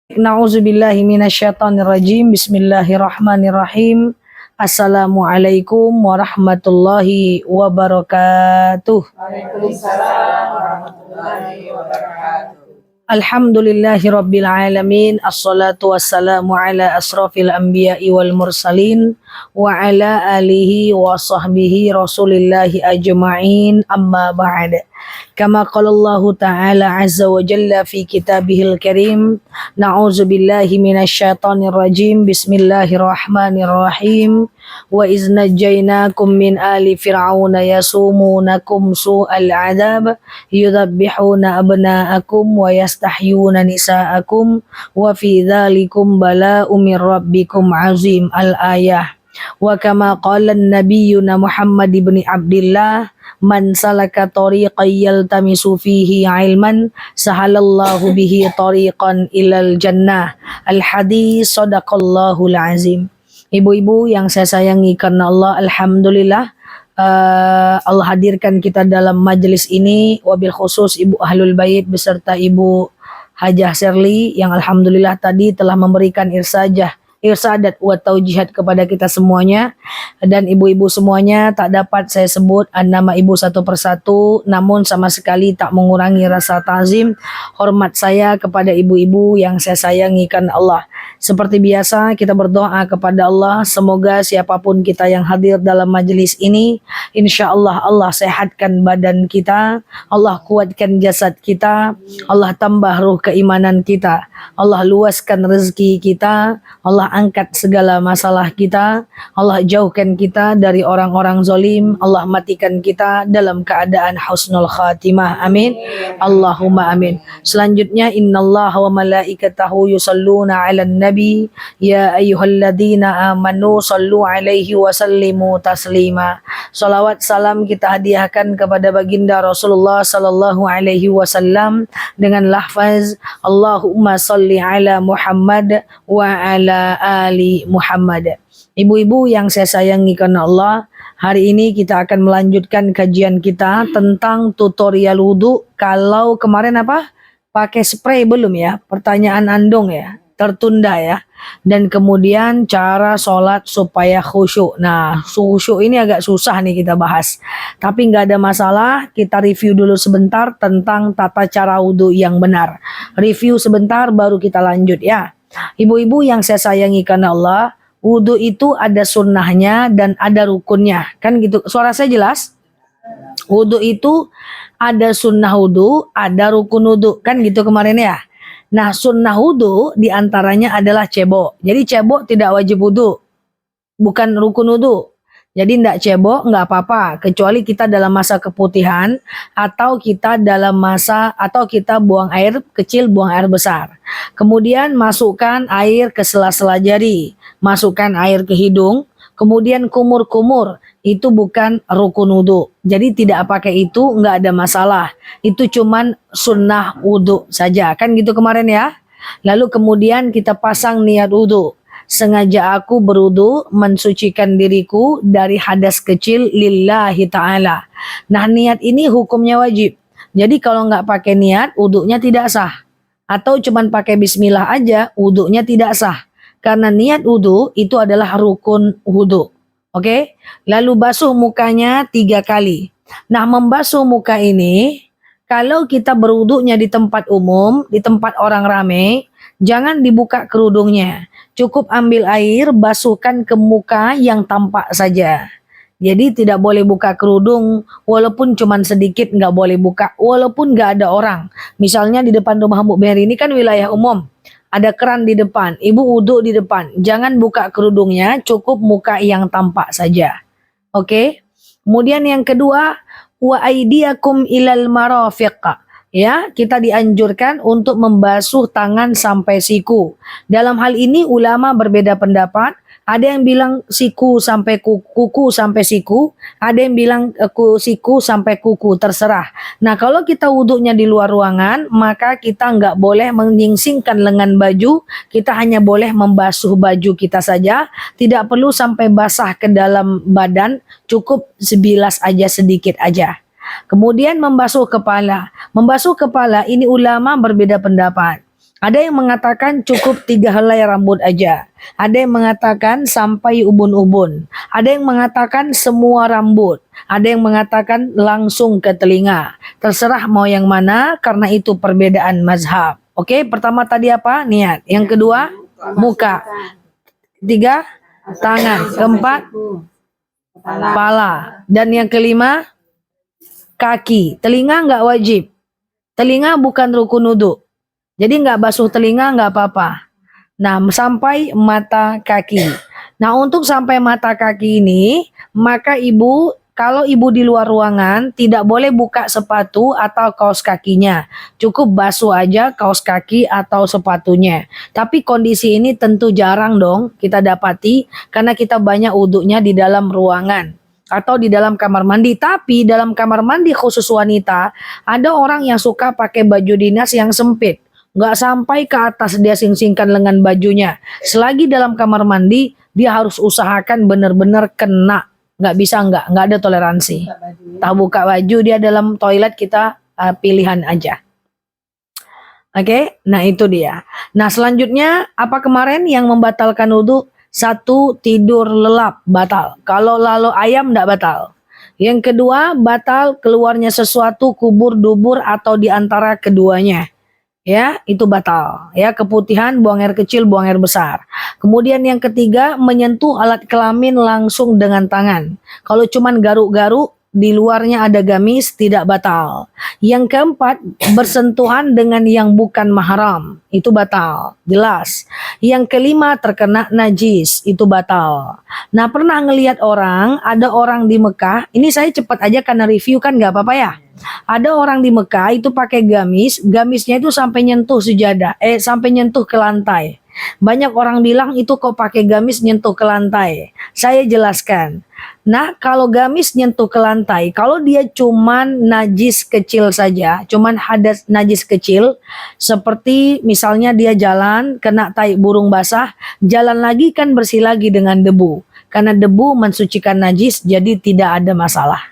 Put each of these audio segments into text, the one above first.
Na'udzubillahi minasyaitonirrajim. Bismillahirrahmanirrahim. Assalamualaikum warahmatullahi wabarakatuh. Waalaikumsalam warahmatullahi wabarakatuh. Alhamdulillahi rabbil alamin. Assalatu wassalamu ala asrafil anbiya'i wal mursalin wa ala alihi wa sahbihi rasulillahi ajma'in, amma ba'd. Kama qala Allah ta'ala azza wa jalla fi kitabihil karim, na'udzu billahi minasyaitonir rajim. Bismillahirrahmanirrahim. Wa iz najjaynakum min ali fir'auna yasumunakum su'al 'adzab yudhabbihuna abna'akum wa yastahyuna nisa'akum wa fi dzalikum bala'un min rabbikum 'azim. Al-ayah. Wa kama qala an-nabiyyuna Muhammad ibn Abdillah, man salaka tariqan yaltamisu fihi ilman sahalallahu bihi tariqan ilal jannah. Al-hadis. Sadaqallahul azim. Ibu-ibu yang saya sayangi karena Allah, alhamdulillah Allah hadirkan kita dalam majelis ini, wabil khusus Ibu Ahlul Bait beserta Ibu Hajah Sherly yang alhamdulillah tadi telah memberikan irsadat wa taujihat kepada kita semuanya. Dan ibu-ibu semuanya tak dapat saya sebut nama ibu satu persatu, namun sama sekali tak mengurangi rasa ta'zim hormat saya kepada ibu-ibu yang saya sayangi karena Allah. Seperti biasa kita berdoa kepada Allah, semoga siapapun kita yang hadir dalam majelis ini, insya Allah Allah sehatkan badan kita, Allah kuatkan jasad kita, Allah tambah ruh keimanan kita, Allah luaskan rezeki kita, Allah angkat segala masalah kita, Allah jauhkan kita dari orang-orang zalim, Allah matikan kita dalam keadaan husnul khatimah. Amin. Allahumma amin. Selanjutnya, innallaha wa malaikatahu yusalluna 'alan nabi ya ayyuhalladzina amanu sallu 'alaihi wa sallimu taslima. Salawat salam kita hadiahkan kepada baginda Rasulullah sallallahu alaihi wasallam dengan lafaz Allahumma salli ala Muhammad wa ala ali Muhammad. Ibu-ibu yang saya sayangi karena Allah, hari ini kita akan melanjutkan kajian kita tentang tutorial wudu. Kalau kemarin apa? Pakai spray belum ya? Pertanyaan andong ya, tertunda ya. Dan kemudian cara sholat supaya khusyuk. Nah, khusyuk ini agak susah nih kita bahas. Tapi nggak ada masalah, kita review dulu sebentar tentang tata cara wudu yang benar. Review sebentar baru kita lanjut ya. Ibu-ibu yang saya sayangi karena Allah, wudu itu ada sunnahnya dan ada rukunnya. Kan gitu, suara saya jelas? Wudu itu ada sunnah wudu, ada rukun wudu. Kan gitu kemarin ya? Nah, sunnah wudu diantaranya adalah cebok. Jadi cebok tidak wajib wudu, bukan rukun wudu. Jadi tidak cebok nggak apa-apa, kecuali kita dalam masa keputihan atau kita dalam masa atau kita buang air kecil, buang air besar. Kemudian masukkan air ke sela-sela jari, masukkan air ke hidung, kemudian kumur-kumur. Itu bukan rukun wudu. Jadi tidak pakai itu nggak ada masalah. Itu cuman sunnah wudu saja. Kan gitu kemarin ya. Lalu kemudian kita pasang niat wudu. Sengaja aku berwudu mensucikan diriku dari hadas kecil lillahi ta'ala. Nah, niat ini hukumnya wajib. Jadi kalau nggak pakai niat, wudunya tidak sah. Atau cuman pakai bismillah aja, wudunya tidak sah. Karena niat wudu itu adalah rukun wudu. Oke, lalu basuh mukanya 3 kali. Nah, membasuh muka ini, kalau kita berwudunya di tempat umum, di tempat orang ramai, jangan dibuka kerudungnya. Cukup ambil air, basuhkan ke muka yang tampak saja. Jadi tidak boleh buka kerudung, walaupun cuman sedikit nggak boleh buka, walaupun nggak ada orang. Misalnya di depan rumah Bu Mary ini kan wilayah umum. Ada keran di depan, ibu wudhu di depan. Jangan buka kerudungnya, cukup muka yang tampak saja. Oke. Kemudian yang kedua, wa aidiakum ilal marafiq. Ya, kita dianjurkan untuk membasuh tangan sampai siku. Dalam hal ini ulama berbeda pendapat. Ada yang bilang siku sampai kuku sampai siku, ada yang bilang siku sampai kuku, terserah. Nah, kalau kita wudhunya di luar ruangan, maka kita nggak boleh menyingsingkan lengan baju, kita hanya boleh membasuh baju kita saja, tidak perlu sampai basah ke dalam badan, cukup sebilas aja, sedikit aja. Kemudian membasuh kepala. Membasuh kepala ini ulama berbeda pendapat. Ada yang mengatakan cukup 3 helai rambut aja. Ada yang mengatakan sampai ubun-ubun. Ada yang mengatakan semua rambut. Ada yang mengatakan langsung ke telinga. Terserah mau yang mana karena itu perbedaan mazhab. Oke, pertama tadi apa? Niat. Yang kedua, muka. Ketiga, tangan. Keempat, kepala. Dan yang kelima, kaki. Telinga nggak wajib. Telinga bukan rukun wudu. Jadi nggak basuh telinga nggak apa-apa. Nah, sampai mata kaki. Nah, untuk sampai mata kaki ini, maka kalau ibu di luar ruangan, tidak boleh buka sepatu atau kaos kakinya. Cukup basuh aja kaos kaki atau sepatunya. Tapi kondisi ini tentu jarang dong kita dapati, karena kita banyak wudhunya di dalam ruangan atau di dalam kamar mandi. Tapi dalam kamar mandi khusus wanita, ada orang yang suka pakai baju dinas yang sempit. Nggak sampai ke atas dia sing-singkan lengan bajunya. Selagi dalam kamar mandi, dia harus usahakan benar-benar kena. Nggak bisa nggak ada toleransi. Tak buka baju dia dalam toilet, kita pilihan aja. Oke, nah itu dia. Nah selanjutnya apa kemarin yang membatalkan wudhu? 1, tidur lelap, batal. Kalau lalu ayam nggak batal. Yang kedua, batal keluarnya sesuatu kubur, dubur atau di antara keduanya. Ya, itu batal. Ya, keputihan, buang air kecil, buang air besar. Kemudian yang ketiga, menyentuh alat kelamin langsung dengan tangan. Kalau cuman garuk-garuk, di luarnya ada gamis, tidak batal. Yang keempat, bersentuhan dengan yang bukan mahram, itu batal, jelas. Yang kelima, terkena najis, itu batal. Nah, pernah ngelihat ada orang di Mekah, ini saya cepat aja karena review kan nggak apa-apa ya. Ada orang di Mekah itu pakai gamisnya itu sampai nyentuh sujadah, sampai nyentuh ke lantai. Banyak orang bilang itu kok pakai gamis nyentuh ke lantai. Saya jelaskan. Nah, kalau gamis nyentuh ke lantai, kalau dia cuman najis kecil saja, cuman hadas najis kecil, seperti misalnya dia jalan kena tai burung basah, jalan lagi kan bersih lagi dengan debu. Karena debu mensucikan najis, jadi tidak ada masalah.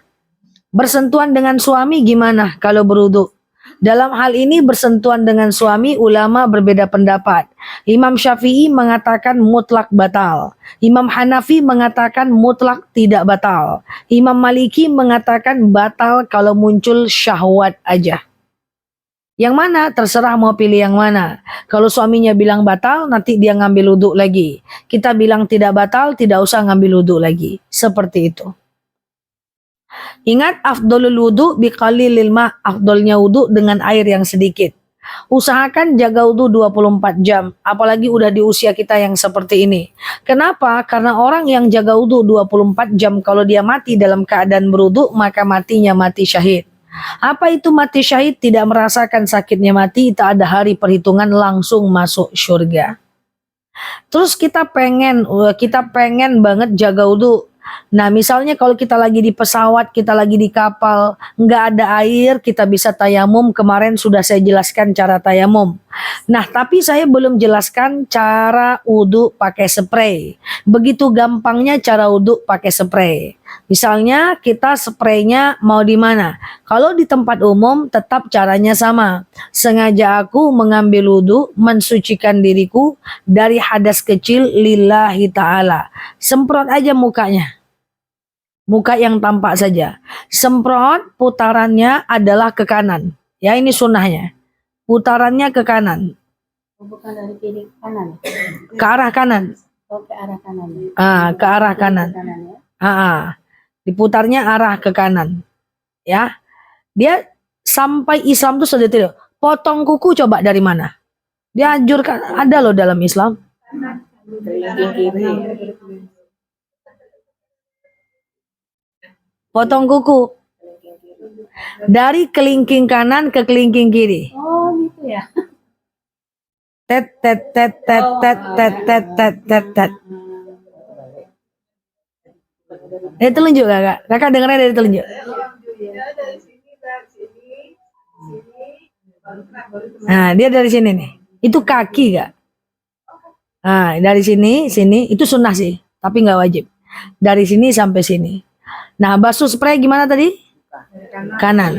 Bersentuhan dengan suami gimana kalau berwudu? Dalam hal ini bersentuhan dengan suami ulama berbeda pendapat. Imam Syafi'i mengatakan mutlak batal. Imam Hanafi mengatakan mutlak tidak batal. Imam Maliki mengatakan batal kalau muncul syahwat aja. Yang mana? Terserah mau pilih yang mana. Kalau suaminya bilang batal, nanti dia ngambil wudu lagi. Kita bilang tidak batal, tidak usah ngambil wudu lagi. Seperti itu. Ingat, afdolul wudu biqalilil ma, afdolnya wudu dengan air yang sedikit. Usahakan jaga wudu 24 jam, apalagi udah di usia kita yang seperti ini. Kenapa? Karena orang yang jaga wudu 24 jam, kalau dia mati dalam keadaan berwudu, maka matinya mati syahid. Apa itu mati syahid? Tidak merasakan sakitnya mati, tak ada hari perhitungan, langsung masuk surga. Terus kita pengen banget jaga wudu. Nah, misalnya kalau kita lagi di pesawat, kita lagi di kapal, nggak ada air, kita bisa tayamum. Kemarin sudah saya jelaskan cara tayamum. Nah, tapi saya belum jelaskan cara wudu pakai spray. Begitu gampangnya cara wudu pakai spray. Misalnya kita spraynya mau di mana? Kalau di tempat umum tetap caranya sama. Sengaja aku mengambil wudu, mensucikan diriku dari hadas kecil lillahi ta'ala. Semprot aja mukanya. Muka yang tampak saja. Semprot, putarannya adalah ke kanan. Ya, ini sunnahnya. Putarannya ke kanan. Bukan dari kiri ke kanan. Ke arah kanan. Oh, ke arah kanan. Ke arah kanan. Diputarnya arah ke kanan. Ya. Dia sampai Islam tuh sudah tidak. Potong kuku coba dari mana? Dia anjurkan, ada loh dalam Islam. Potong kuku dari kelingking kanan ke kelingking kiri. Oh, gitu ya. Tet tet tet tet tet tet tet tet tet tet. Dari telunjuk kakak. Kakak dengarnya dari telunjuk. Nah, dia dari sini nih. Itu kaki gak? Nah, dari sini itu sunnah sih, tapi nggak wajib. Dari sini sampai sini. Nah, basuh spray gimana tadi? Kanan.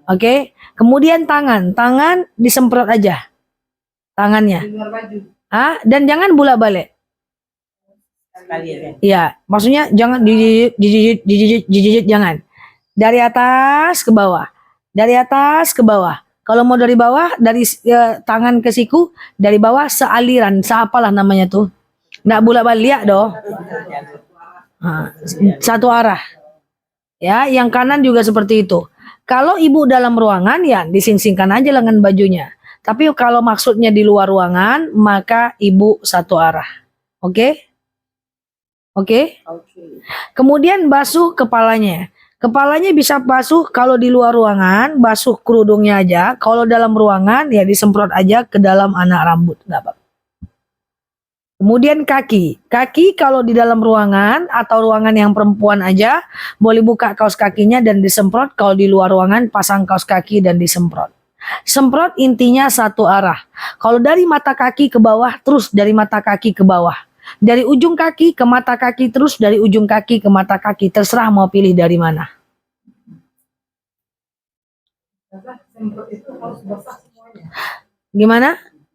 Oke. Kemudian tangan disemprot aja. tangannya. Di luar baju. Dan jangan bolak-balik. Sekali aja. Ya, maksudnya jangan dijijit, jangan. Dari atas ke bawah. Dari atas ke bawah. Kalau mau dari bawah, dari tangan ke siku, dari bawah sealiran, seapalah namanya tuh. Nggak bolak-balik doh. Satu arah. Ya, yang kanan juga seperti itu. Kalau ibu dalam ruangan, ya dising-singkan aja lengan bajunya. Tapi kalau maksudnya di luar ruangan, maka ibu satu arah. Oke? Oke? Kemudian basuh kepalanya. Kepalanya bisa basuh kalau di luar ruangan, basuh kerudungnya aja. Kalau dalam ruangan, ya disemprot aja ke dalam anak rambut. Nggak apa-apa. Kemudian kaki. Kaki kalau di dalam ruangan atau ruangan yang perempuan aja, boleh buka kaos kakinya dan disemprot. Kalau di luar ruangan, pasang kaos kaki dan disemprot. Semprot intinya satu arah. Kalau dari mata kaki ke bawah, terus dari mata kaki ke bawah. Dari ujung kaki ke mata kaki, terus dari ujung kaki ke mata kaki. Terserah mau pilih dari mana. Semprot itu harus basah semuanya. Gimana?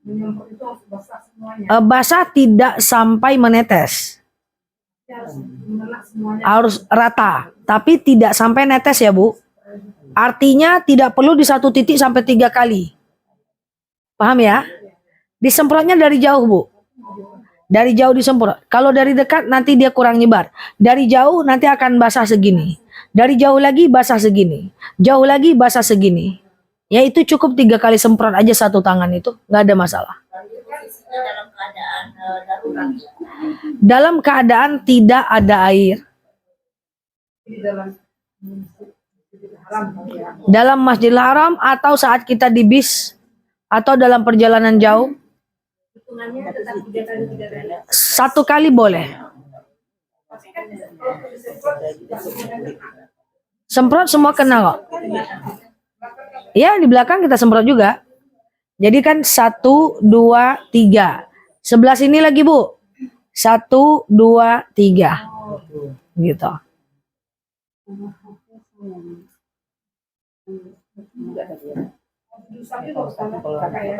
Menyemprot itu harus basah semuanya. Basah tidak sampai menetes. Harus menelak semuanya. Harus rata, tapi tidak sampai netes ya Bu. Artinya tidak perlu di satu titik sampai 3 kali. Paham ya? Disemprotnya dari jauh Bu. Dari jauh disemprot. Kalau dari dekat nanti dia kurang nyebar. Dari jauh nanti akan basah segini. Dari jauh lagi basah segini. Jauh lagi basah segini. Ya itu cukup 3 kali semprot aja satu tangan itu. Nggak ada masalah. Dalam keadaan tidak ada air. Dalam Masjidil Haram atau saat kita di bis atau dalam perjalanan jauh. Satu kali boleh. Semprot semua kena kok. Ya di belakang kita semprot juga. Jadi kan 1, 2, 3. Sebelah sini lagi Bu. 1, 2, 3. Gitu.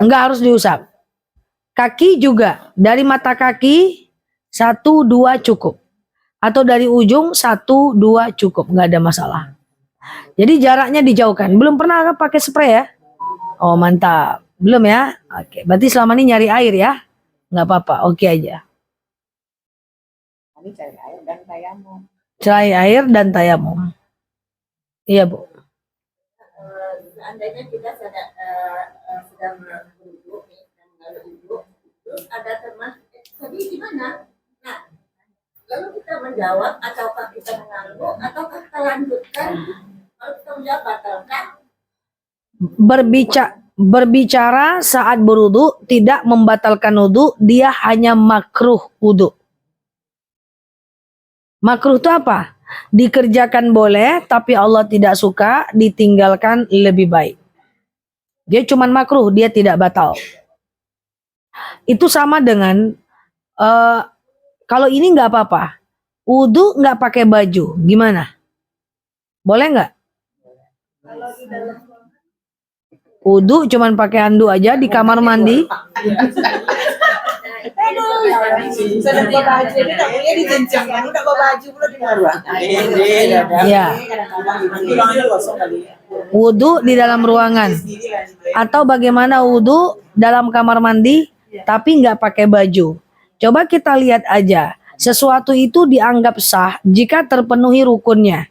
Enggak harus diusap. Kaki juga. Dari mata kaki 1, 2 cukup. Atau dari ujung 1, 2 cukup. Enggak ada masalah. Jadi jaraknya dijauhkan. Belum pernah pakai spray ya? Oh mantap. Belum ya? Oke. Berarti selama ini nyari air ya? Enggak apa-apa. Oke aja. Cari air dan tayamum. Cari air dan tayamum. Iya Bu. Seandainya kita sedang berwudu nih, sedang mengalir wudu, terus ada teman, tadi di mana? Nah, lalu kita menjawab, ataukah kita mengganggu, ataukah kita lanjutkan? Kalau kita menjawab, batalkan? Berbicara saat berwudu tidak membatalkan wudu, dia hanya makruh wudu. Makruh itu apa? Dikerjakan boleh, tapi Allah tidak suka, ditinggalkan lebih baik. Dia cuman makruh, dia tidak batal. Itu sama dengan kalau ini nggak apa-apa. Wudu nggak pakai baju, gimana? Boleh nggak? Wudu cuman pakai handuk aja di kamar mandi. Sudah bawa baju, ini tak boleh dijencang, udah bawa baju belum di luar. Ya. Wudu di dalam ruangan. Atau bagaimana wudu dalam kamar mandi tapi nggak pakai baju. Coba kita lihat aja. Sesuatu itu dianggap sah jika terpenuhi rukunnya.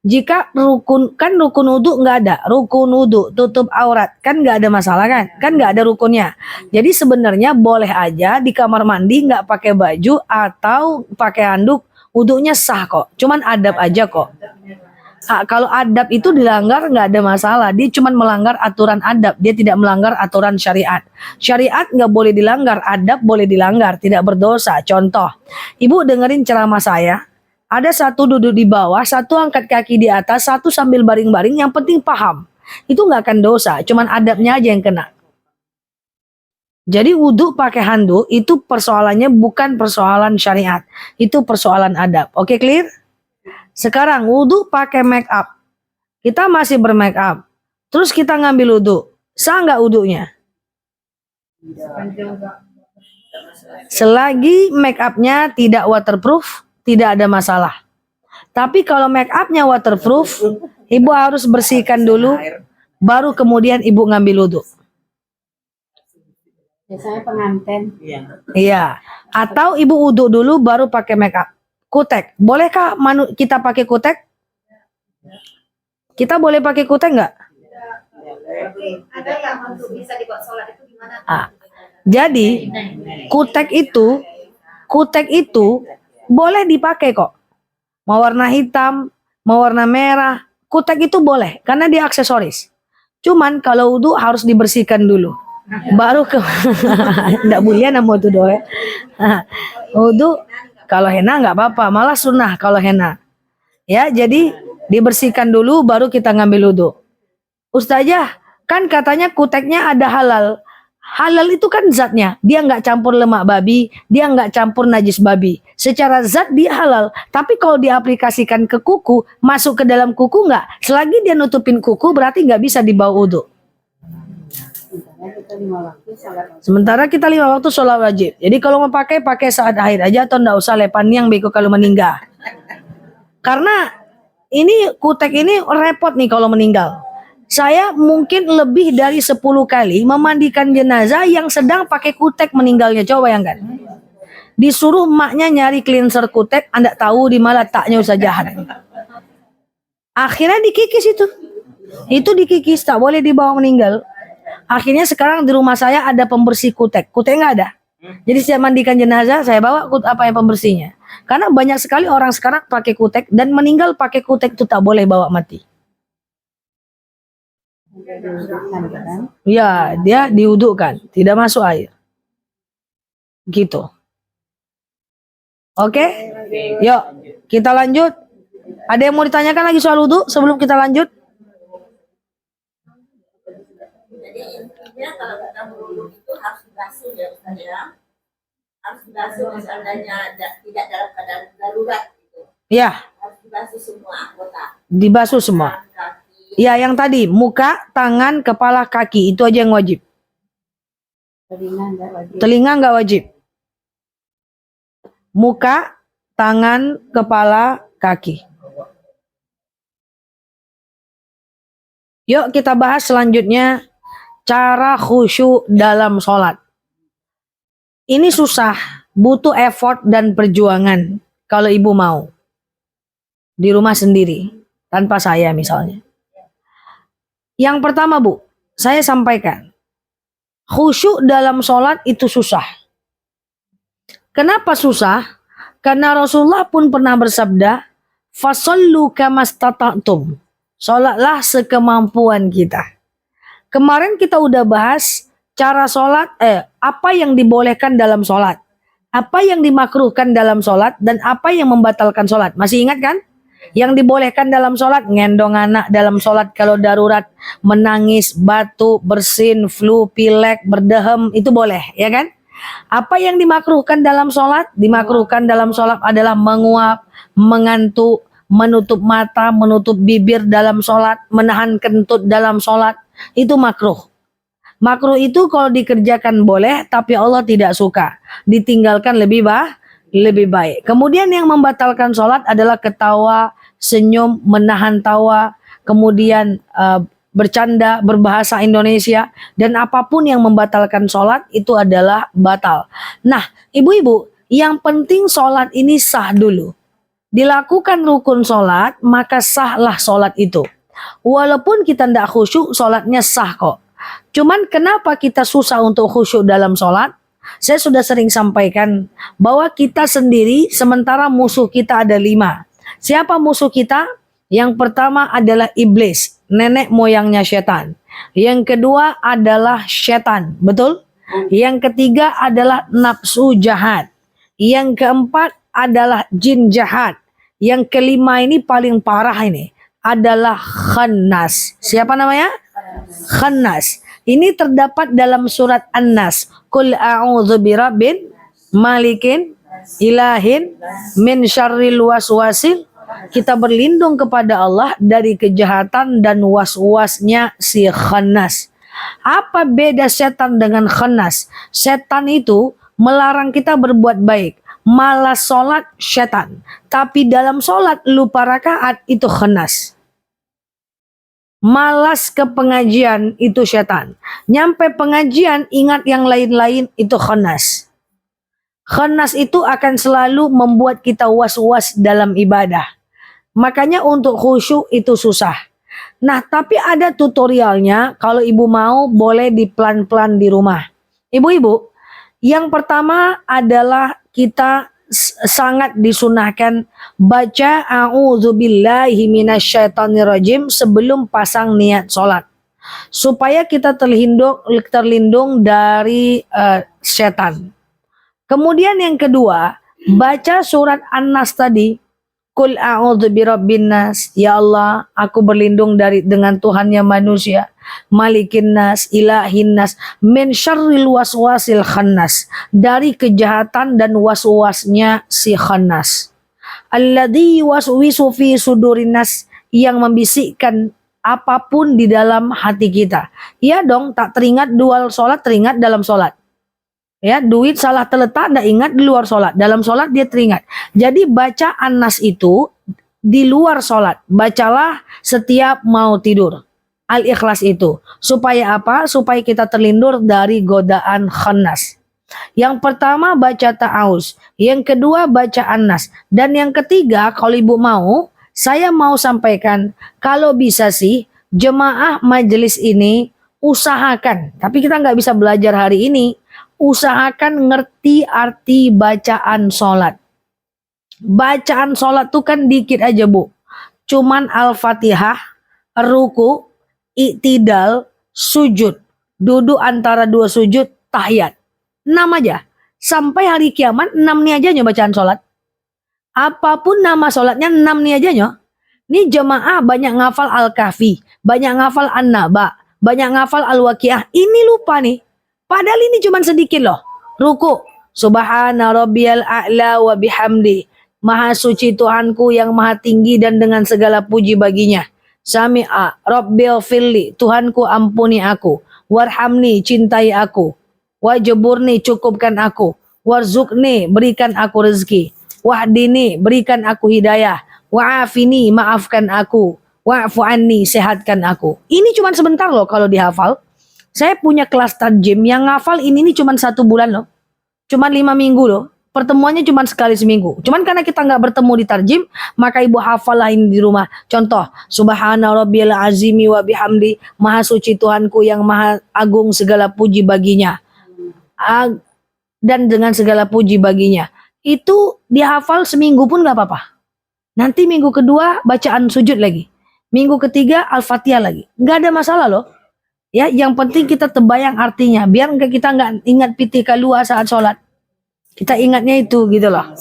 Jika rukun wudu nggak ada, rukun wudu tutup aurat kan nggak ada masalah kan nggak ada rukunnya. Jadi sebenarnya boleh aja di kamar mandi nggak pakai baju atau pakai handuk, wudunya sah kok. Cuman adab aja kok. Kalau adab itu dilanggar nggak ada masalah, dia cuman melanggar aturan adab, dia tidak melanggar aturan syariat. Syariat nggak boleh dilanggar, adab boleh dilanggar, tidak berdosa. Contoh, ibu dengerin ceramah saya. Ada satu duduk di bawah, satu angkat kaki di atas, satu sambil baring-baring, yang penting paham. Itu nggak akan dosa, cuman adabnya aja yang kena. Jadi wudhu pakai handuk itu persoalannya bukan persoalan syariat, itu persoalan adab. Oke, clear? Sekarang wudhu pakai make up. Kita masih bermake up. Terus kita ngambil wudhu. Sah nggak wudhunya? Selagi make upnya tidak waterproof, tidak ada masalah. Tapi kalau make upnya waterproof, ibu harus bersihkan dulu, baru kemudian ibu ngambil wudhu. Biasanya pengantin. Iya. Atau ibu wudhu dulu baru pakai make up. Kutek. Bolehkah kita pakai kutek? Kita boleh pakai kutek nggak? Ada yang untuk bisa dibuat sholat itu gimana? Jadi kutek itu boleh dipakai kok. Mau warna hitam, mau warna merah, kutek itu boleh karena dia aksesoris. Cuman kalau wudhu harus dibersihkan dulu. Baru ke enggak boleh nama itu doa. Wudhu kalau henna nggak apa-apa, malah sunnah kalau henna. Ya, jadi dibersihkan dulu baru kita ngambil wudhu. Ustazah, kan katanya kuteknya ada halal. Halal itu kan zatnya, dia nggak campur lemak babi, dia nggak campur najis babi. Secara zat dia halal, tapi kalau diaplikasikan ke kuku, masuk ke dalam kuku nggak. Selagi dia nutupin kuku, berarti nggak bisa dibawa wudhu. Sementara kita 5 waktu sholat wajib. Jadi kalau mau pakai saat haid aja atau nggak usah lepan yang beko kalau meninggal. Karena ini kutek ini repot nih kalau meninggal. Saya mungkin lebih dari 10 kali memandikan jenazah yang sedang pakai kutek meninggalnya. Coba bayangkan. Disuruh emaknya nyari cleanser kutek, Anda tahu di mana letaknya Ustaz Jahan. Akhirnya dikikis itu. Itu dikikis, tak boleh dibawa meninggal. Akhirnya sekarang di rumah saya ada pembersih kutek. Kutek nggak ada. Jadi setiap mandikan jenazah saya bawa yang pembersihnya. Karena banyak sekali orang sekarang pakai kutek dan meninggal pakai kutek itu tak boleh bawa mati. Ya, dia diwudhukan, tidak masuk air. Gitu. Oke? Yuk, kita lanjut. Ada yang mau ditanyakan lagi soal wudhu sebelum kita lanjut? Jadi intinya kalau kita berwudhu itu harus dibasuh ya Ustaz ya. Harus dibasuh misalnya tidak dalam keadaan darurat gitu. Ya. Harus dibasuh semua anggota. Dibasuh semua. Kaki. Ya, yang tadi muka, tangan, kepala, kaki itu aja yang wajib. Telinga nggak wajib. Muka, tangan, kepala, kaki. Yuk kita bahas selanjutnya cara khusyuk dalam sholat. Ini susah, butuh effort dan perjuangan kalau ibu mau. Di rumah sendiri, tanpa saya misalnya. Yang pertama Bu, saya sampaikan. Khusyuk dalam sholat itu susah. Kenapa susah? Karena Rasulullah pun pernah bersabda, "Fasallu kamastata'tum." Sholatlah sekemampuan kita. Kemarin kita udah bahas cara sholat, apa yang dibolehkan dalam sholat, apa yang dimakruhkan dalam sholat, dan apa yang membatalkan sholat. Masih ingat kan? Yang dibolehkan dalam sholat, ngendong anak dalam sholat kalau darurat, menangis, batuk, bersin, flu, pilek, berdehem, itu boleh, ya kan? Apa yang dimakruhkan dalam sholat? Dimakruhkan dalam sholat adalah menguap, mengantuk, menutup mata, menutup bibir dalam sholat, menahan kentut dalam sholat, itu makruh. Makruh itu kalau dikerjakan boleh, tapi Allah tidak suka. Ditinggalkan lebih baik. Kemudian yang membatalkan sholat adalah ketawa, senyum, menahan tawa, kemudian bercanda, berbahasa Indonesia, dan apapun yang membatalkan sholat itu adalah batal. Nah, ibu-ibu, yang penting sholat ini sah dulu. Dilakukan rukun sholat, maka sahlah sholat itu. Walaupun kita tidak khusyuk, sholatnya sah kok. Cuman kenapa kita susah untuk khusyuk dalam sholat? Saya sudah sering sampaikan bahwa kita sendiri, sementara musuh kita ada 5. Siapa musuh kita? Yang pertama adalah iblis, nenek moyangnya setan. Yang kedua adalah setan, betul? Yang ketiga adalah nafsu jahat. Yang keempat adalah jin jahat. Yang kelima ini paling parah ini adalah khannas. Siapa namanya? Khannas. Ini terdapat dalam surat An-Nas. Qul a'udzu birabbin malikin ilahin min syarril waswasil. Kita berlindung kepada Allah dari kejahatan dan was-wasnya si khannas. Apa beda setan dengan khannas? Setan itu melarang kita berbuat baik. Malas sholat setan. Tapi dalam sholat lupa rakaat itu khannas. Malas ke pengajian itu setan. Nyampe pengajian ingat yang lain-lain itu khannas. Khannas itu akan selalu membuat kita was-was dalam ibadah. Makanya untuk khusyuk itu susah. Nah, tapi ada tutorialnya. Kalau ibu mau boleh di pelan-pelan di rumah. Ibu-ibu, yang pertama adalah kita sangat disunahkan baca a'udzubillahi minasyaitonirrajim sebelum pasang niat sholat. Supaya kita terlindung dari setan. Kemudian yang kedua, baca surat An-Nas tadi. Qul a'udzu birabbin nas. Ya Allah, aku berlindung dengan Tuhannya manusia. Malikin nas, ilahin nas, min syarril waswasil khannas. Dari kejahatan dan waswasnya si khannas. Alladzi waswisu fi sudurin nas, yang membisikkan apapun di dalam hati kita. Ya dong, tak teringat dual sholat, teringat dalam sholat. Ya, duit salah terletak, tidak ingat di luar sholat. Dalam sholat dia teringat. Jadi baca An-Nas itu di luar sholat. Bacalah setiap mau tidur. Al-Ikhlas itu. Supaya apa? Supaya kita terlindung dari godaan khannas. Yang pertama baca ta'awuz. Yang kedua baca An-Nas. Dan yang ketiga kalau ibu mau, saya mau sampaikan. Kalau bisa sih jemaah majelis ini usahakan. Tapi kita nggak bisa belajar hari ini. Usahakan ngerti arti bacaan sholat. Bacaan sholat tuh kan dikit aja bu. Cuman Al-Fatihah, ruku, i'tidal, sujud. Duduk antara dua sujud, tahiyat. 6 aja. Sampai hari kiamat 6 nih aja nyo bacaan sholat. Apapun nama sholatnya 6 nih aja nyo. Nih jemaah banyak ngafal Al-Kahfi. Banyak ngafal An-Naba. Banyak ngafal Al-Waqiah. Ini lupa nih. Padahal ini cuma sedikit loh. Ruku. Subhana rabbiyal a'la wa bihamdi. Maha suci Tuhanku yang maha tinggi dan dengan segala puji baginya. Sami'a rabbil firli. Tuhanku ampuni aku. Warhamni cintai aku. Wajburni cukupkan aku. Warzuqni berikan aku rezeki. Wahdini berikan aku hidayah. Wa'afini maafkan aku. Wa'fu anni sehatkan aku. Ini cuma sebentar loh kalau dihafal. Saya punya kelas tarjim yang ngafal ini cuma 1 bulan loh. Cuma 5 minggu loh. Pertemuannya cuma sekali seminggu. Cuman karena kita nggak bertemu di tarjim, maka ibu hafal lah ini di rumah. Contoh, Subhana rabbiyal azimi wa bihamdi. Maha suci Tuhanku yang maha agung segala puji baginya. Dan dengan segala puji baginya. Itu dihafal seminggu pun nggak apa-apa. Nanti minggu kedua bacaan sujud lagi. Minggu ketiga Al-Fatihah lagi. Nggak ada masalah loh. Ya, yang penting kita terbayang artinya. Biar kita nggak ingat pitika luar saat sholat. Kita ingatnya itu gitu loh.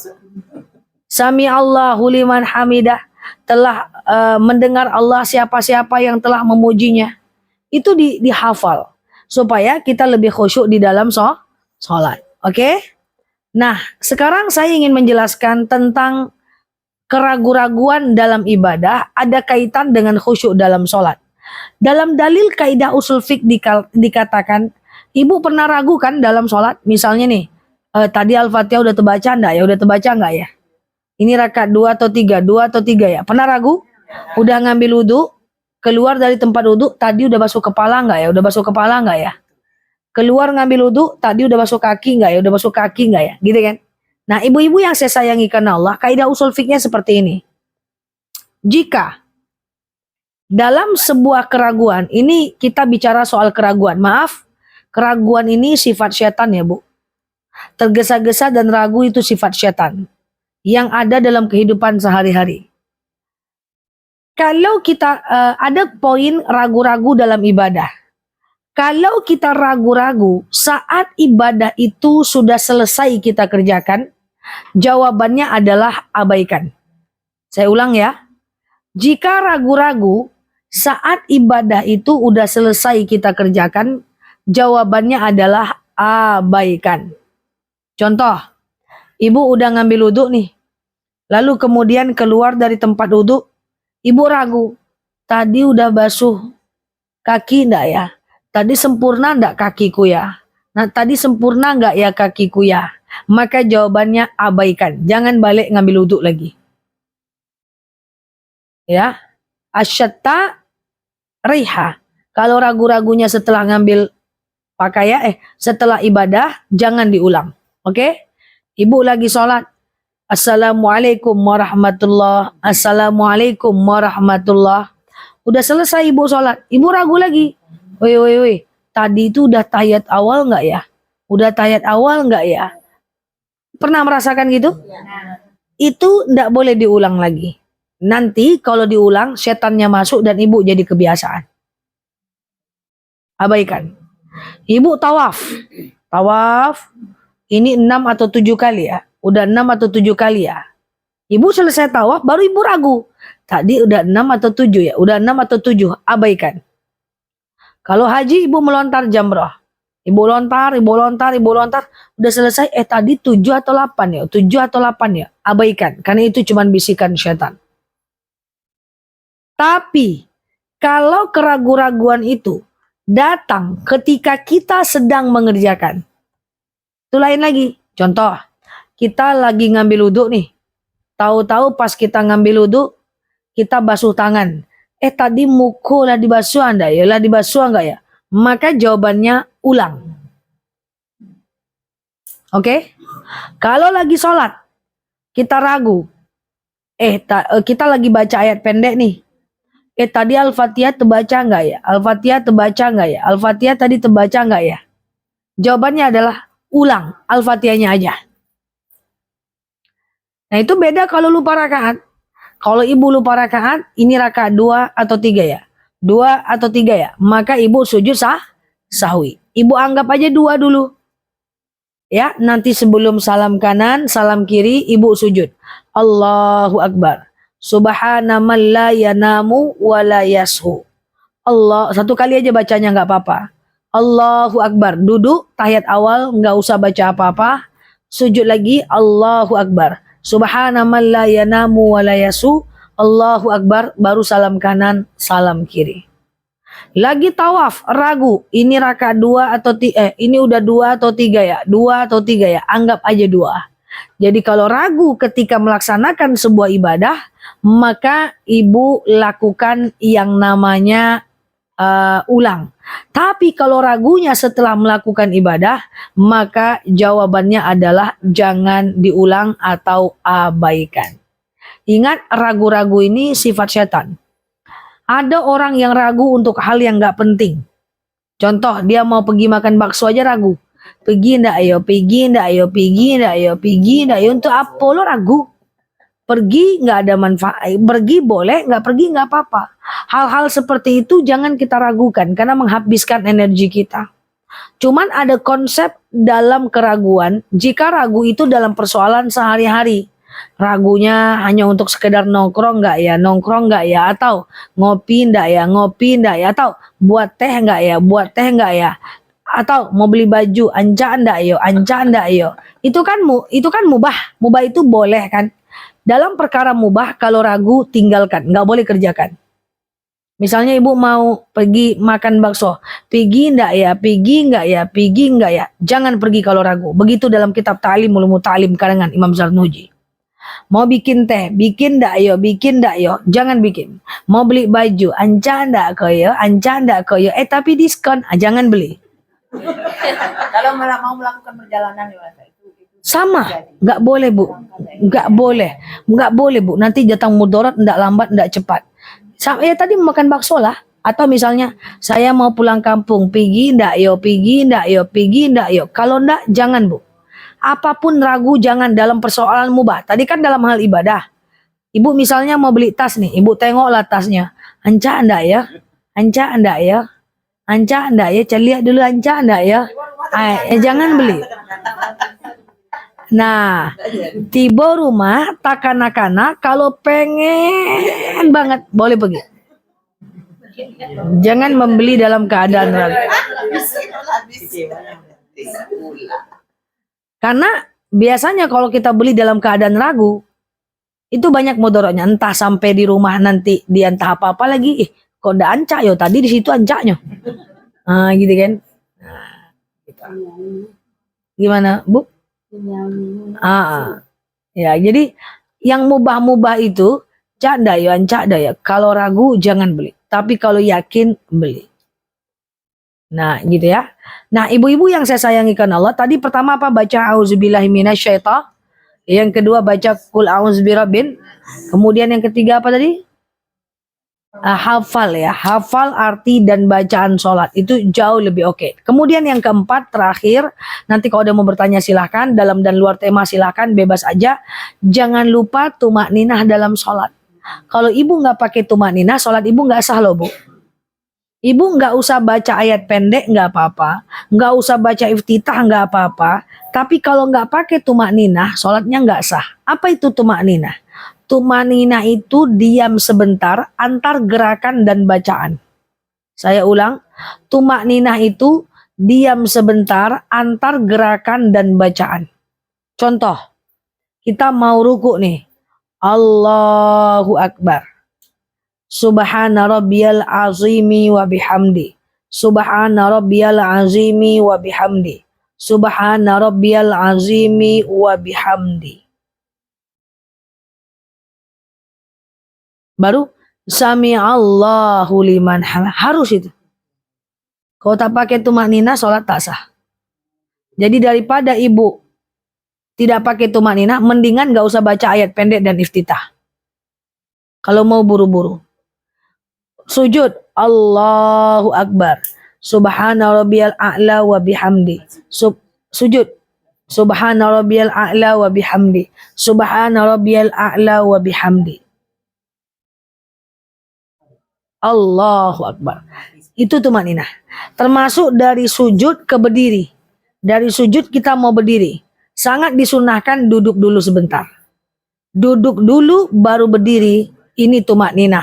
Sami Allahu liman hamidah. Telah mendengar Allah siapa-siapa yang telah memujinya. Itu dihafal. Supaya kita lebih khusyuk di dalam sholat. Oke? Nah, sekarang saya ingin menjelaskan tentang keraguan-raguan dalam ibadah. Ada kaitan dengan khusyuk dalam sholat. Dalam dalil kaidah usul fiqh dikatakan, ibu pernah ragu kan dalam sholat? Misalnya nih, tadi Al-Fatihah udah terbaca enggak ya? Udah terbaca enggak ya? Ini rakaat 2 atau 3? 2 atau 3 ya? Pernah ragu? Udah ngambil wudhu, keluar dari tempat wudhu, tadi udah basuh kepala enggak ya? Udah basuh kepala enggak ya? Keluar ngambil wudhu, tadi udah basuh kaki enggak ya? Udah basuh kaki enggak ya? Gitu kan? Nah, ibu-ibu yang saya sayangi karena Allah, kaidah usul fiqhnya seperti ini. Jika dalam sebuah keraguan, ini kita bicara soal keraguan. Maaf, keraguan ini sifat setan ya bu. Tergesa-gesa dan ragu itu sifat setan. Yang ada dalam kehidupan sehari-hari. Kalau kita ada poin ragu-ragu dalam ibadah. Kalau kita ragu-ragu saat ibadah itu sudah selesai kita kerjakan, jawabannya adalah abaikan. Saya ulang ya. Jika ragu-ragu saat ibadah itu udah selesai kita kerjakan, jawabannya adalah abaikan. Contoh, ibu udah ngambil wudhu nih, lalu kemudian keluar dari tempat wudhu, ibu ragu, tadi udah basuh kaki enggak ya? tadi sempurna enggak kakiku ya? Nah, tadi sempurna enggak ya kakiku ya? Maka jawabannya abaikan. Jangan balik ngambil wudhu lagi. Ya. Asyatta riha. Kalau ragu-ragunya setelah ngambil pakaian, setelah ibadah, jangan diulang. Oke? Ibu lagi sholat. Assalamualaikum warahmatullah. Assalamualaikum warahmatullah. Udah selesai ibu sholat. Ibu ragu lagi. Woi. Tadi itu udah tahiyat awal nggak ya? Udah tahiyat awal nggak ya? Pernah merasakan gitu? Itu nggak boleh diulang lagi. Nanti kalau diulang, setannya masuk dan ibu jadi kebiasaan. Abaikan. Ibu tawaf. Tawaf. Ini 6 atau 7 kali ya. Udah 6 atau 7 kali ya. Ibu selesai tawaf, baru ibu ragu. Tadi udah 6 atau 7 ya. Udah 6 atau 7. Abaikan. Kalau haji ibu melontar jamrah. Ibu lontar. Udah selesai, tadi 7 atau 8 ya. 7 atau 8 ya. Abaikan. Karena itu cuma bisikan setan. Tapi, kalau keraguan-raguan itu datang ketika kita sedang mengerjakan. Itu lain lagi. Contoh, kita lagi ngambil wudhu nih. Tahu-tahu pas kita ngambil wudhu, kita basuh tangan. Tadi muku lah dibasuh enggak ya? Lah dibasuh enggak ya? Maka jawabannya ulang. Oke? Kalau lagi sholat, kita ragu. Kita lagi baca ayat pendek nih. Tadi Al-Fatihah terbaca enggak ya? Al-Fatihah terbaca enggak ya? Al-Fatihah tadi terbaca enggak ya? Jawabannya adalah ulang Al-Fatihahnya aja. Nah itu beda kalau lupa rakaat. Kalau ibu lupa rakaat, ini rakaat 2 atau 3 ya? 2 atau 3 ya? Maka ibu sujud sahwi. Ibu anggap aja 2 dulu. Ya, nanti sebelum salam kanan, salam kiri, ibu sujud. Allahu Akbar. Subhana man la yanamu wa la yashu. Allah, satu kali aja bacanya nggak apa-apa. Allahu Akbar. Duduk, tahiyat awal, nggak usah baca apa-apa. Sujud lagi, Allahu Akbar. Subhana man la yanamu wa la yasu. Allahu Akbar, baru salam kanan, salam kiri. Lagi tawaf, ragu, ini rakaat 2 atau ini udah 2 atau 3 ya? 2 atau 3 ya? Anggap aja 2. Jadi kalau ragu ketika melaksanakan sebuah ibadah, maka ibu lakukan yang namanya ulang. Tapi kalau ragunya setelah melakukan ibadah, maka jawabannya adalah jangan diulang atau abaikan. Ingat, ragu-ragu ini sifat setan. Ada orang yang ragu untuk hal yang gak penting. Contoh, dia mau pergi makan bakso aja ragu. Pergi ndak ayo, pergi ndak ayo, pergi ndak ayo, pergi ndak ayo. Untuk apa lo ragu? Pergi nggak ada manfaat, pergi boleh, nggak pergi nggak apa-apa. Hal-hal seperti itu jangan kita ragukan karena menghabiskan energi kita. Cuman ada konsep dalam keraguan, jika ragu itu dalam persoalan sehari-hari. Ragunya hanya untuk sekedar nongkrong nggak ya, atau ngopi nggak ya, atau buat teh nggak ya, atau mau beli baju, anca nggak yo. Itu kan mubah itu boleh kan. Dalam perkara mubah, kalau ragu tinggalkan, nggak boleh kerjakan. Misalnya ibu mau pergi makan bakso, pergi nggak ya, jangan pergi kalau ragu. Begitu dalam kitab Ta'lim Ulumut Ta'lim karangan Imam Zarnuji. Mau bikin teh, bikin ndak yo, jangan bikin. Mau beli baju, anca ndak yo, tapi diskon, jangan beli. Kalau malah mau melakukan perjalanan gimana? Sama, nggak boleh bu, nggak boleh bu. Nanti datang mudarat, ndak lambat, ndak cepat. Ya tadi makan bakso lah. Atau misalnya saya mau pulang kampung, pergi ndak yo. Kalau ndak, jangan bu. Apapun ragu jangan dalam persoalan mubah. Tadi kan dalam hal ibadah. Ibu misalnya mau beli tas nih, ibu tengoklah tasnya. Anca ndak ya, lihat dulu anca ndak ya. Jangan beli. Nah, tiba rumah tak kanak-kanak, kalau pengen banget boleh pergi. Jangan membeli dalam keadaan ragu. Karena biasanya kalau kita beli dalam keadaan ragu, itu banyak mudaratnya. Entah sampai di rumah nanti dia entah apa-apa lagi. Kok udah ancak yo, tadi di situ ancaknya. Gitu kan. Gitu. Gimana, Bu? Ya, jadi yang mubah-mubah itu cak dayan, cak daya. Kalau ragu jangan beli. Tapi kalau yakin beli. Nah, gitu ya. Nah, ibu-ibu yang saya sayangikan Allah, tadi pertama apa? Baca auzubillahi minasyaitonir. Yang kedua baca qul a'udzubirabbin. Kemudian yang ketiga apa tadi? Hafal ya, hafal arti dan bacaan sholat itu jauh lebih oke. Kemudian yang keempat terakhir, nanti kalau ada mau bertanya silahkan, dalam dan luar tema silahkan, bebas aja. Jangan lupa tumak ninah dalam sholat. Kalau ibu nggak pakai tumak ninah, sholat ibu nggak sah loh, Bu. Ibu nggak usah baca ayat pendek nggak apa-apa, nggak usah baca iftitah nggak apa-apa. Tapi kalau nggak pakai tumak ninah, sholatnya nggak sah. Apa itu tumak ninah? Tumanina itu diam sebentar antar gerakan dan bacaan. Saya ulang, tumanina itu diam sebentar antar gerakan dan bacaan. Contoh, kita mau ruku nih. Allahu Akbar. Subhana rabbiyal azimi wa bihamdi. Subhana rabbiyal azimi wa bihamdi. Subhana rabbiyal azimi wa bihamdi. Baru sami Allahu liman hamid. Harus itu. Kalau tak pakai tumak nina, sholat tak sah. Jadi daripada ibu tidak pakai tumak nina, mendingan gak usah baca ayat pendek dan iftitah. Kalau mau buru-buru. Sujud Allahu Akbar. Subhana rabbiyal a'la wa bihamdi. Sujud Subhana rabbiyal a'la wa bihamdi. Subhana rabbiyal a'la wa bihamdi. Allahu Akbar. Itu tumaninah. Termasuk dari sujud ke berdiri. Dari sujud kita mau berdiri. Sangat disunahkan duduk dulu sebentar. Duduk dulu baru berdiri. Ini tumaninah.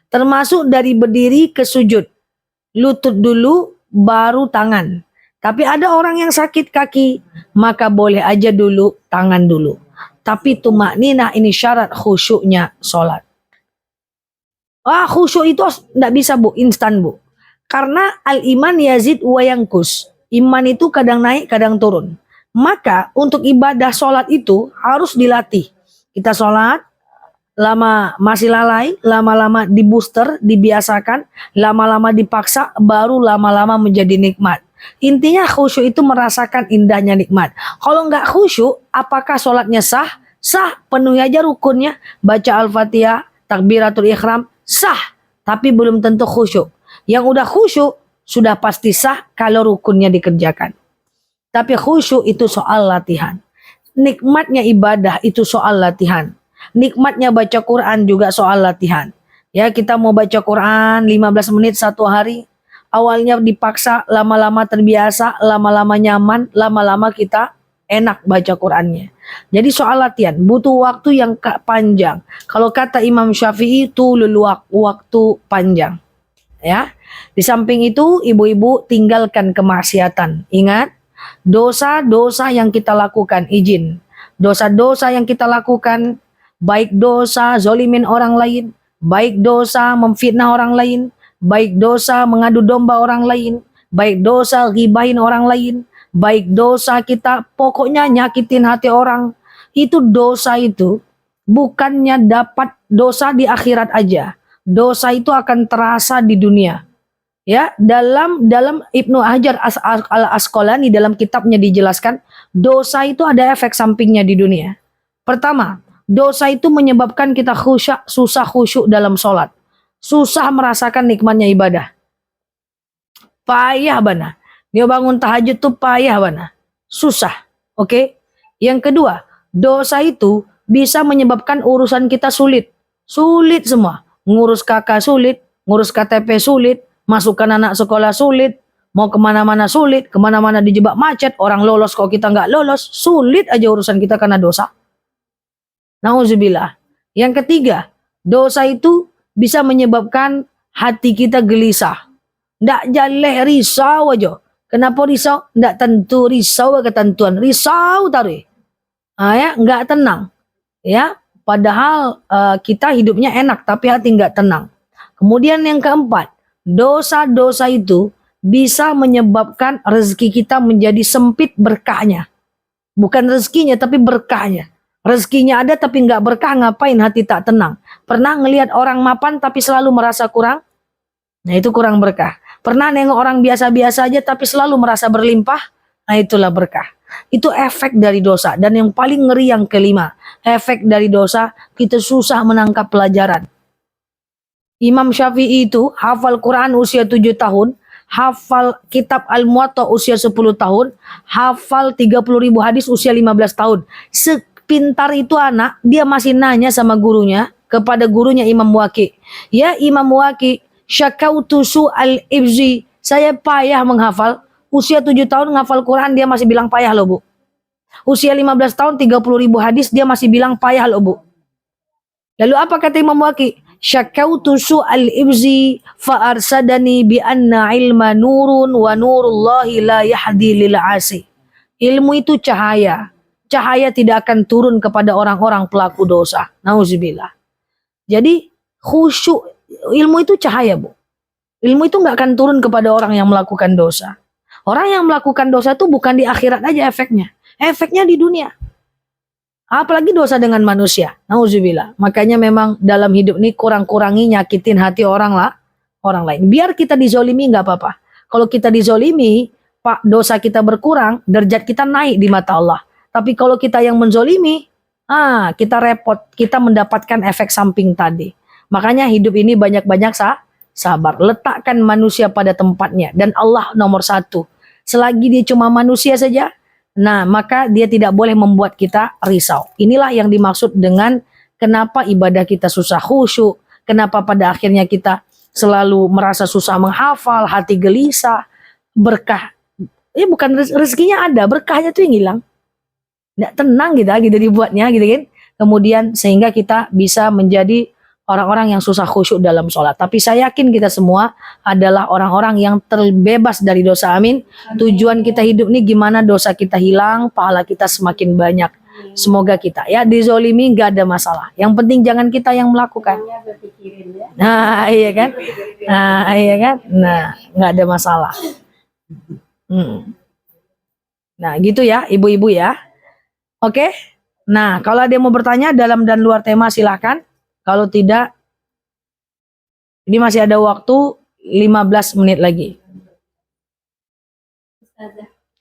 Termasuk dari berdiri ke sujud. Lutut dulu baru tangan. Tapi ada orang yang sakit kaki. Maka boleh aja dulu tangan dulu. Tapi tumaninah ini syarat khusyuknya sholat. Khusyuk itu tidak bisa, Bu, instan, Bu. Karena al-iman yazid wa yankus. Iman itu kadang naik, kadang turun. Maka untuk ibadah sholat itu harus dilatih. Kita sholat, lama masih lalai, lama-lama di booster, dibiasakan, lama-lama dipaksa, baru lama-lama menjadi nikmat. Intinya khusyuk itu merasakan indahnya nikmat. Kalau nggak khusyuk, apakah sholatnya sah? Sah, penuhi aja rukunnya. Baca Al-Fatihah, takbiratul ihram, sah, tapi belum tentu khusyuk. Yang udah khusyuk sudah pasti sah kalau rukunnya dikerjakan. Tapi khusyuk itu soal latihan. Nikmatnya ibadah itu soal latihan. Nikmatnya baca Quran juga soal latihan. Ya, kita mau baca Quran 15 menit satu hari. Awalnya dipaksa, lama-lama terbiasa, lama-lama nyaman, lama-lama kita enak baca Qurannya. Jadi soal latihan butuh waktu yang panjang. Kalau kata Imam Syafi'i itu waktu panjang. Ya. Di samping itu ibu-ibu tinggalkan kemaksiatan. Ingat, dosa-dosa yang kita lakukan izin. Dosa-dosa yang kita lakukan baik dosa zolimin orang lain, baik dosa memfitnah orang lain, baik dosa mengadu domba orang lain, baik dosa ghibahin orang lain, baik dosa kita pokoknya nyakitin hati orang. Itu dosa itu bukannya dapat dosa di akhirat aja. Dosa itu akan terasa di dunia. Ya, dalam Ibnu Hajar Al-Asqalani dalam kitabnya dijelaskan, dosa itu ada efek sampingnya di dunia. Pertama, dosa itu menyebabkan kita susah khusyuk dalam sholat. Susah merasakan nikmatnya ibadah. Payah bana. Dia bangun tahajud tuh payah bana. Susah. Oke? Yang kedua, dosa itu bisa menyebabkan urusan kita sulit. Sulit semua. Ngurus kakak sulit, ngurus KTP sulit, masukkan anak sekolah sulit, mau kemana-mana sulit, kemana-mana dijebak macet, orang lolos kok kita nggak lolos, sulit aja urusan kita karena dosa. Nauzubillah. Yang ketiga, dosa itu bisa menyebabkan hati kita gelisah. Nggak jaleh, risau aja. Kenapa risau? Nggak tentu, risau ketentuan. Risau taruh. Ya, nggak tenang. Ya, padahal kita hidupnya enak, tapi hati nggak tenang. Kemudian yang keempat, dosa-dosa itu bisa menyebabkan rezeki kita menjadi sempit berkahnya. Bukan rezekinya tapi berkahnya. Rezekinya ada tapi nggak berkah, ngapain hati tak tenang. Pernah ngelihat orang mapan tapi selalu merasa kurang? Nah itu kurang berkah. Pernah nengok orang biasa-biasa aja tapi selalu merasa berlimpah? Nah itulah berkah. Itu efek dari dosa. Dan yang paling ngeri yang kelima, efek dari dosa, kita susah menangkap pelajaran. Imam Syafi'i itu hafal Quran usia 7 tahun, hafal kitab Al-Muwatta usia 10 tahun, hafal 30.000 hadis usia 15 tahun. Sepintar itu anak, dia masih nanya sama gurunya, kepada gurunya Imam Waqi. Ya Imam Waqi, syakautu su'al ibzi, saya payah menghafal. Usia 7 tahun ngafal Quran dia masih bilang payah loh bu. Usia 15 tahun 30.000 hadis dia masih bilang payah loh bu. Lalu apa kata Imam Waqi? Syakautu su'al ibzi fa'arsadani bi anna ilma nurun wa nurullahi la yahdi lil asi. Ilmu itu cahaya. Cahaya tidak akan turun kepada orang-orang pelaku dosa. Nauzubillah. Jadi khusyuk, ilmu itu cahaya bu. Ilmu itu nggak akan turun kepada orang yang melakukan dosa. Orang yang melakukan dosa itu bukan di akhirat aja efeknya. Efeknya di dunia. Apalagi dosa dengan manusia. Nauzubillah. Makanya memang dalam hidup ini kurang-kurangi nyakitin hati orang lain. Biar kita dizolimi nggak apa-apa. Kalau kita dizolimi, pak dosa kita berkurang, derajat kita naik di mata Allah. Tapi kalau kita yang menzolimi, kita repot. Kita mendapatkan efek samping tadi. Makanya hidup ini banyak-banyak sabar. Letakkan manusia pada tempatnya. Dan Allah nomor 1. Selagi dia cuma manusia saja, nah maka dia tidak boleh membuat kita risau. Inilah yang dimaksud dengan kenapa ibadah kita susah khusyuk, kenapa pada akhirnya kita selalu merasa susah menghafal, hati gelisah, berkah. Bukan rezekinya ada, berkahnya tuh yang hilang. Nggak tenang gitu dibuatnya gitu kan. Kemudian sehingga kita bisa menjadi orang-orang yang susah khusyuk dalam sholat. Tapi saya yakin kita semua adalah orang-orang yang terbebas dari dosa. Amin. Tujuan kita hidup ini gimana dosa kita hilang, pahala kita semakin banyak. Semoga kita ya dizolimi nggak ada masalah. Yang penting jangan kita yang melakukan. Nah iya kan. Nah nggak ada masalah. Nah gitu ya ibu-ibu ya. Oke. Nah kalau ada yang mau bertanya dalam dan luar tema silahkan. Kalau tidak, ini masih ada waktu 15 menit lagi.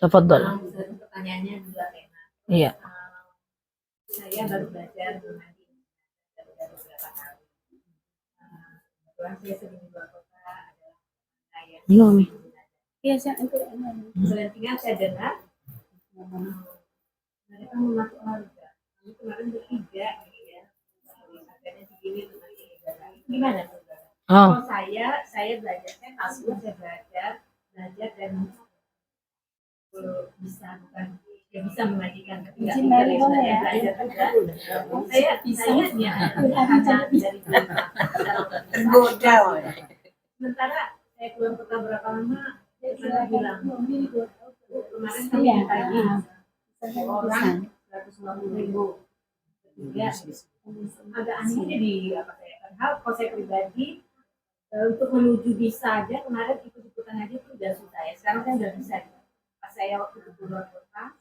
Tafadhol. Pertanyaannya dua tema. Iya. Saya baru belajar mengaji baru beberapa kali. Kebetulan saya sering di luar kota adalah saya. Belum. Iya, saya tinggal saya dengar. Mereka mengaku harga. Kami kemarin bertiga. Gimana? Kalau saya belajar, saya tahu saya belajar dan bisa bukan ya bisa mengajikan ketika saya belajar juga. Saya bisanya dari Tergoda. sementara saya keluar kota berapa lama, saya bilang kemarin kami pagi orang 150.000 ya agak aneh di apa saya hal kalau saya pribadi untuk menuju bisa aja kemarin ikut-ikutan aja itu udah susah ya. Sekarang saya udah bisa. Pas saya waktu itu keluar kota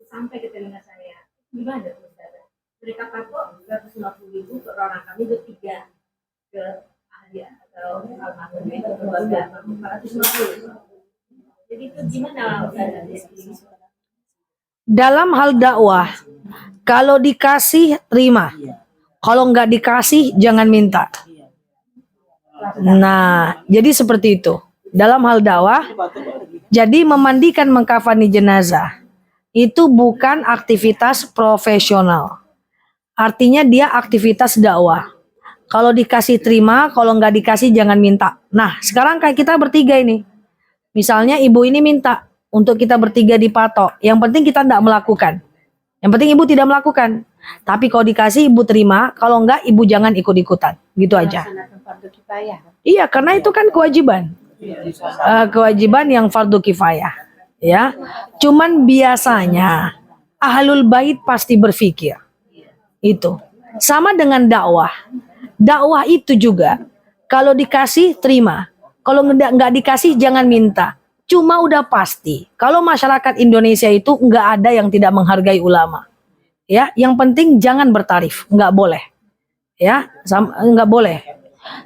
sampai ke telinga saya gimana tuh saudara? Mereka patok 150.000 per orang, kami bertiga ke ahli atau almarhum itu keluarga 450. Jadi itu gimana saudara? Dalam hal dakwah, kalau dikasih terima. Kalau nggak dikasih, jangan minta. Nah, jadi seperti itu. Dalam hal dakwah, jadi memandikan mengkafani jenazah, itu bukan aktivitas profesional. Artinya dia aktivitas dakwah. Kalau dikasih terima, kalau nggak dikasih jangan minta. Nah, sekarang kayak kita bertiga ini. Misalnya ibu ini minta untuk kita bertiga dipatok. Yang penting kita tidak melakukan. Yang penting ibu tidak melakukan. Tapi kalau dikasih ibu terima, kalau enggak ibu jangan ikut-ikutan. Gitu aja. Iya, karena itu kan kewajiban. Kewajiban yang fardu kifayah. Ya. Cuman biasanya ahlul bait pasti berpikir. Itu. Sama dengan dakwah. Dakwah itu juga kalau dikasih terima, Kalau nggak dikasih jangan minta. Cuma udah pasti kalau masyarakat Indonesia itu nggak ada yang tidak menghargai ulama. Ya, yang penting jangan bertarif, nggak boleh. Ya, nggak boleh.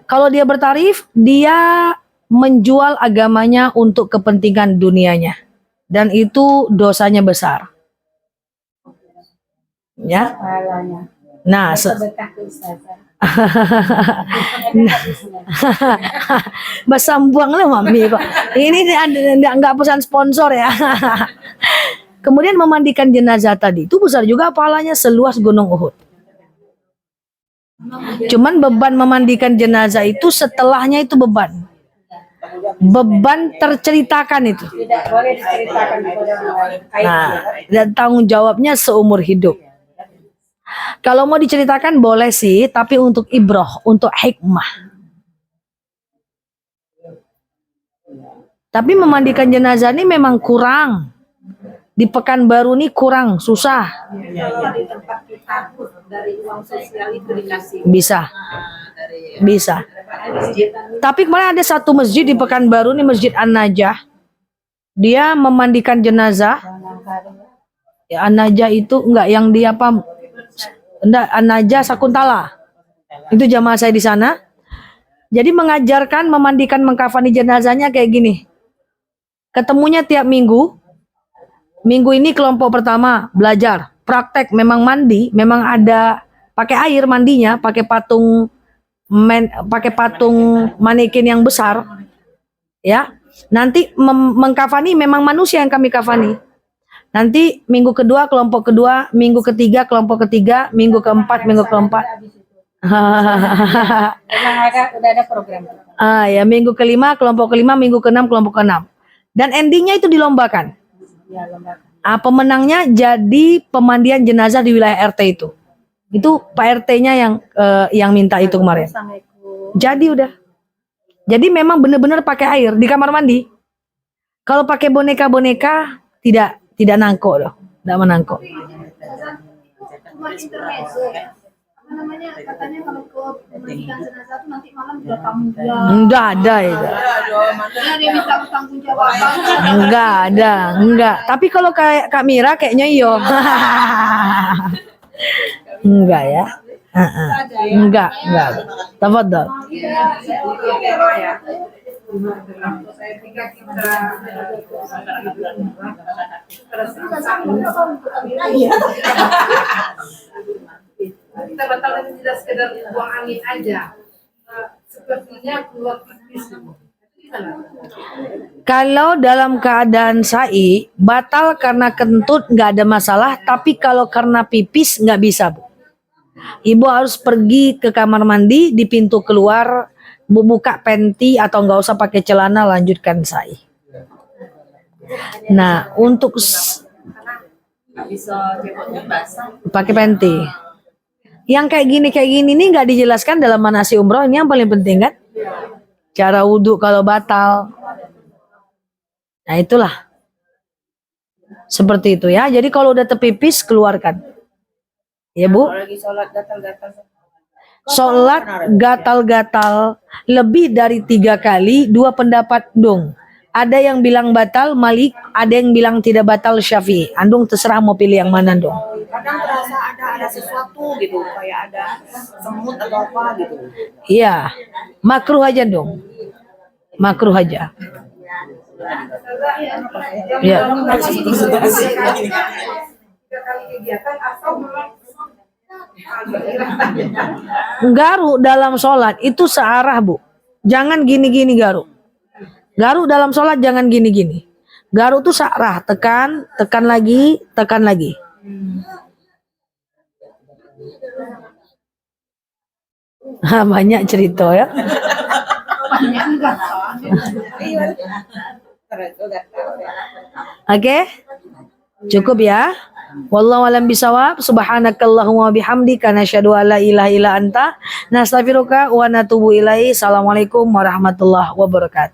Kalau dia bertarif, dia menjual agamanya untuk kepentingan dunianya, dan itu dosanya besar. Ya. Nah, Basambuang lah mami kok. Ini nggak pesan sponsor ya. Kemudian memandikan jenazah tadi itu besar juga pahalanya seluas gunung Uhud. Cuman beban memandikan jenazah itu setelahnya itu beban. Beban terceritakan itu. Tidak boleh diceritakan kepada orang lain. Nah, dan tanggung jawabnya seumur hidup. Kalau mau diceritakan boleh sih, tapi untuk ibroh, untuk hikmah. Tapi memandikan jenazah ini memang kurang. Di Pekanbaru ini kurang, susah. Kalau di tempat kita dari uang sosial itu dikasih. Bisa. Bisa. Tapi kemarin ada satu masjid di Pekanbaru ini, Masjid An-Najah. Dia memandikan jenazah. Ya, An-Najah itu enggak yang dia apa? Enggak, An-Najah Sakuntala. Itu jamaah saya di sana. Jadi mengajarkan memandikan mengkafani jenazahnya kayak gini. Ketemunya tiap minggu. Minggu ini kelompok pertama belajar, praktek memang mandi, memang ada pakai air mandinya, pakai patung manekin yang besar. Ya. Nanti mengkafani memang manusia yang kami kafani. Nanti minggu kedua kelompok kedua, minggu ketiga kelompok ketiga, minggu keempat Memang udah ada program. Ya, minggu kelima kelompok kelima, minggu keenam kelompok keenam. Dan endingnya itu dilombakan. Ya, lomba. Pemenangnya jadi pemandian jenazah di wilayah RT itu. Itu Pak RT-nya yang minta itu kemarin. Jadi udah. Jadi memang benar-benar pakai air di kamar mandi. Kalau pakai boneka-boneka tidak nangkok loh, tidak menangkok. Cuma intermezzo. Apa namanya? Katanya kalau ke memandikan jenazah itu nanti malam sudah tanggung jawab. Enggak ada itu. Dia minta tanggung jawab. Enggak ada, enggak. Tapi kalau kayak Kak Mira kayaknya iyo. Enggak ya. Enggak. Tafadhol. Kita batalkan tidak sekedar buang angin aja. Sepertinya keluar pipis. Kalau dalam keadaan sa'i, batal karena kentut nggak ada masalah, tapi kalau karena pipis nggak bisa, Bu. Ibu harus pergi ke kamar mandi, di pintu keluar, Bu buka penti atau nggak usah pakai celana, lanjutkan sa'i. Nah, untuk pakai penti. Yang kayak gini nih nggak dijelaskan dalam manasik umroh. Ini yang paling penting kan? Cara wudhu kalau batal. Nah itulah. Seperti itu ya. Jadi kalau udah terpipis keluarkan. Ya Bu. Lagi sholat gatal-gatal. Sholat gatal-gatal lebih dari 3 kali, 2 pendapat dong. Ada yang bilang batal Malik, ada yang bilang tidak batal Syafi'i. Andung terserah mau pilih yang mana dong. Kadang terasa ada sesuatu gitu, kayak ada semut atau apa gitu. Iya, makruh aja dong. Makruh aja. Ya. Garu dalam sholat itu searah, Bu. Jangan gini-gini garu. Garu dalam sholat jangan gini-gini. Garu tuh searah, tekan lagi, tekan lagi. Banyak cerita ya. Oke, cukup ya. Wallahu alam bisawab. Subhanakallahumma bihamdika nasyhadu an la ilaha illa anta nastaghfiruka wa natubu ilaihi. Assalamualaikum warahmatullahi wabarakatuh.